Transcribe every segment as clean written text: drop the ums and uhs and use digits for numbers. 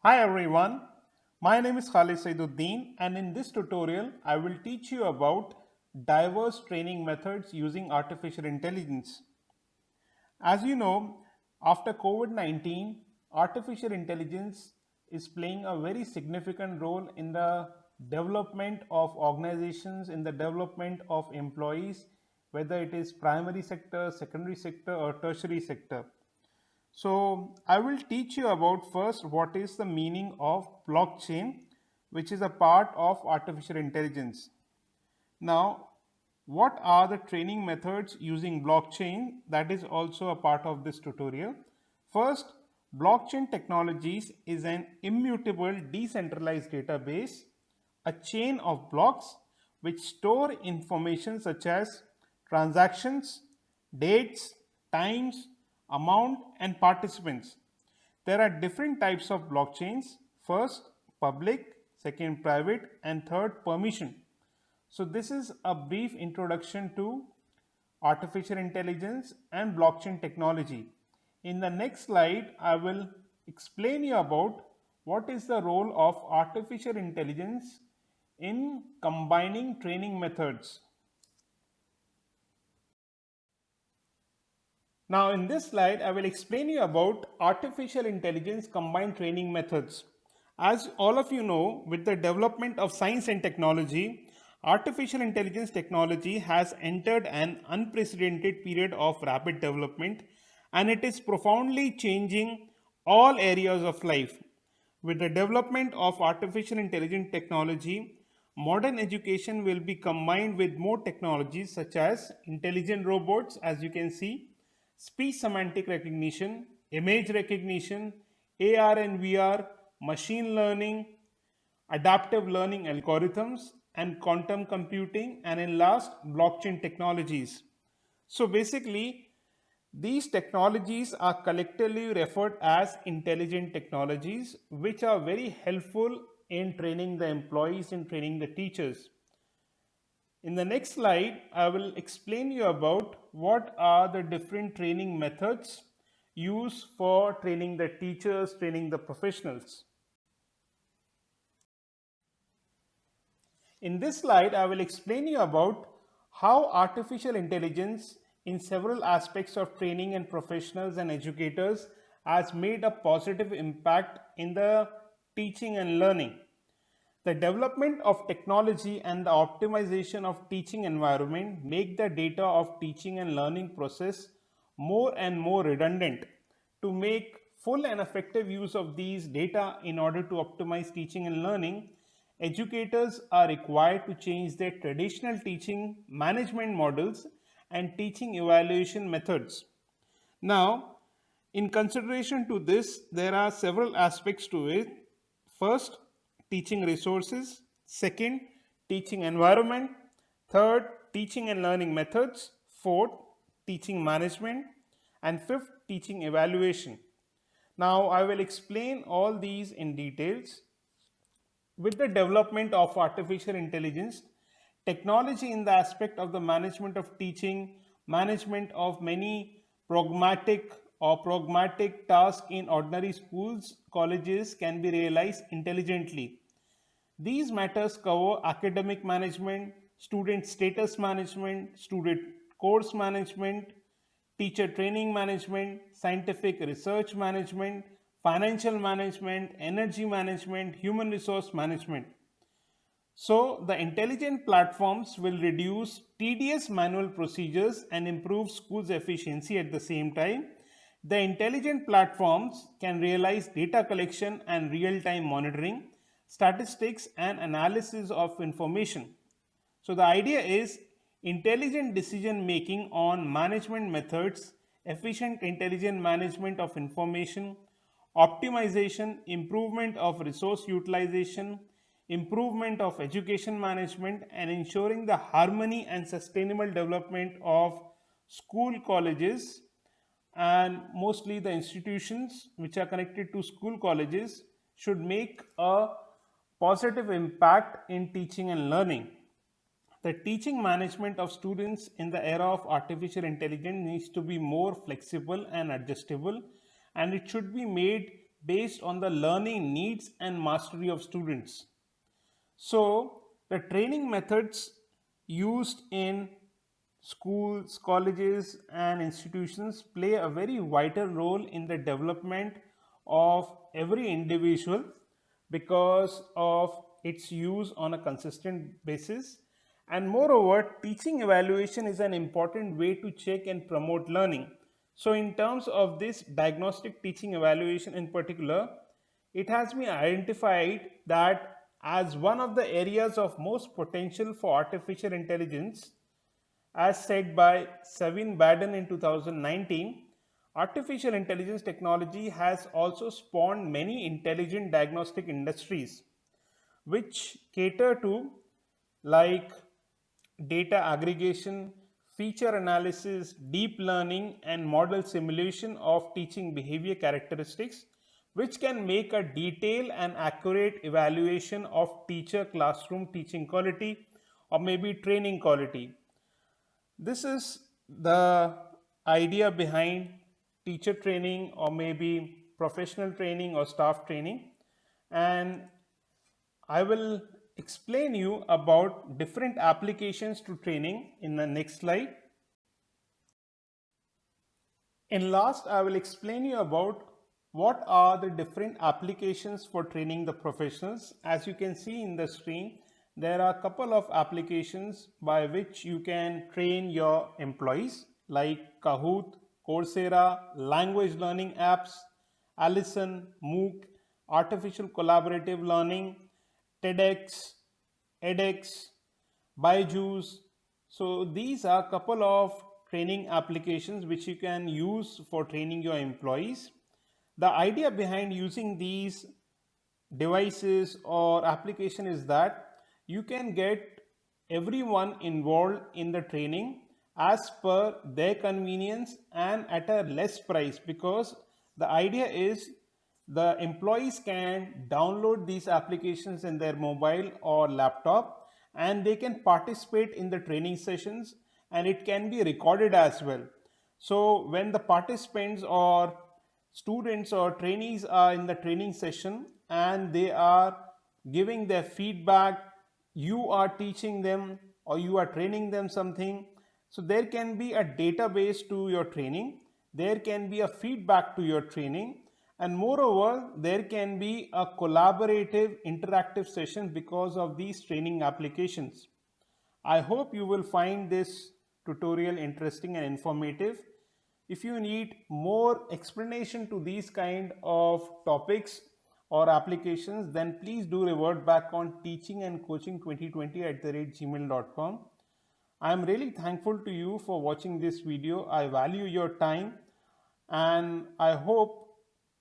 Hi everyone, my name is Khalid Saiduddin and in this tutorial I will teach you about diverse training methods using artificial intelligence. As you know, after COVID-19, artificial intelligence is playing a very significant role in the development of organizations, in the development of employees, whether it is primary sector, secondary sector or tertiary sector. So I will teach you about first what is the meaning of blockchain, which is a part of artificial intelligence. Now, what are the training methods using blockchain? That is also a part of this tutorial. First, blockchain technologies is an immutable decentralized database, a chain of blocks which store information such as transactions, dates, times, amount, and participants. There are different types of blockchains. First, public, second, private, and third, permission. So this is a brief introduction to artificial intelligence and blockchain technology. In the next slide, I will explain you about what is the role of artificial intelligence in combining training methods. Now in this slide, I will explain you about artificial intelligence combined training methods. As all of you know, with the development of science and technology, artificial intelligence technology has entered an unprecedented period of rapid development and it is profoundly changing all areas of life. With the development of artificial intelligence technology, modern education will be combined with more technologies such as intelligent robots, as you can see, speech semantic recognition, image recognition, AR and VR, machine learning, adaptive learning algorithms, and quantum computing, and in last, blockchain technologies. So basically, these technologies are collectively referred as intelligent technologies, which are very helpful in training the employees, in training the teachers. In the next slide, I will explain you about what are the different training methods used for training the teachers, training the professionals. In this slide, I will explain you about how artificial intelligence in several aspects of training and professionals and educators has made a positive impact in the teaching and learning. The development of technology and the optimization of teaching environment make the data of teaching and learning process more and more redundant. To make full and effective use of these data in order to optimize teaching and learning, educators are required to change their traditional teaching management models and teaching evaluation methods. Now, in consideration to this, there are several aspects to it. First, teaching resources. Second, teaching environment. Third, teaching and learning methods. Fourth, teaching management. And fifth, teaching evaluation. Now, I will explain all these in details. With the development of artificial intelligence, technology in the aspect of the management of teaching, management of many pragmatic tasks in ordinary schools, colleges can be realized intelligently. These matters cover academic management, student status management, student course management, teacher training management, scientific research management, financial management, energy management, human resource management. So, the intelligent platforms will reduce tedious manual procedures and improve schools' efficiency at the same time. The intelligent platforms can realize data collection and real time monitoring, statistics, and analysis of information. So, the idea is intelligent decision making on management methods, efficient intelligent management of information, optimization, improvement of resource utilization, improvement of education management, and ensuring the harmony and sustainable development of school colleges and mostly the institutions which are connected to school colleges should make a positive impact in teaching and learning. The teaching management of students in the era of artificial intelligence needs to be more flexible and adjustable, and it should be made based on the learning needs and mastery of students. So, the training methods used in schools, colleges, and institutions play a very vital role in the development of every individual because of its use on a consistent basis. And moreover, teaching evaluation is an important way to check and promote learning. So, in terms of this diagnostic teaching evaluation in particular, it has been identified that as one of the areas of most potential for artificial intelligence, as said by Savin Baden in 2019, artificial intelligence technology has also spawned many intelligent diagnostic industries which cater to like data aggregation, feature analysis, deep learning, and model simulation of teaching behavior characteristics, which can make a detailed and accurate evaluation of teacher classroom teaching quality or maybe training quality. This is the idea behind teacher training or maybe professional training or staff training. And I will explain you about different applications to training in the next slide. In last, I will explain you about what are the different applications for training the professionals. As you can see in the screen, there are a couple of applications by which you can train your employees like Kahoot, Coursera, language learning apps, Allison, MOOC, artificial collaborative learning, TEDx, edX, Byju's. So these are a couple of training applications which you can use for training your employees. The idea behind using these devices or application is that you can get everyone involved in the training as per their convenience and at a less price, because the idea is the employees can download these applications in their mobile or laptop and they can participate in the training sessions, and it can be recorded as well. So when the participants or students or trainees are in the training session and they are giving their feedback, you are teaching them or you are training them something. So there can be a database to your training, there can be a feedback to your training, and moreover, there can be a collaborative interactive session because of these training applications. I hope you will find this tutorial interesting and informative. If you need more explanation to these kind of topics or applications, then please do revert back on teachingandcoaching2020@gmail.com. I am really thankful to you for watching this video. I value your time and I hope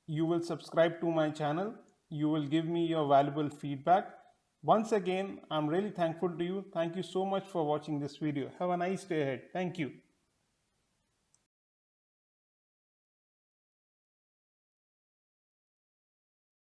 you will subscribe to my channel. You will give me your valuable feedback. Once again, I'm really thankful to you. Thank you so much for watching this video. Have a nice day ahead. Thank you.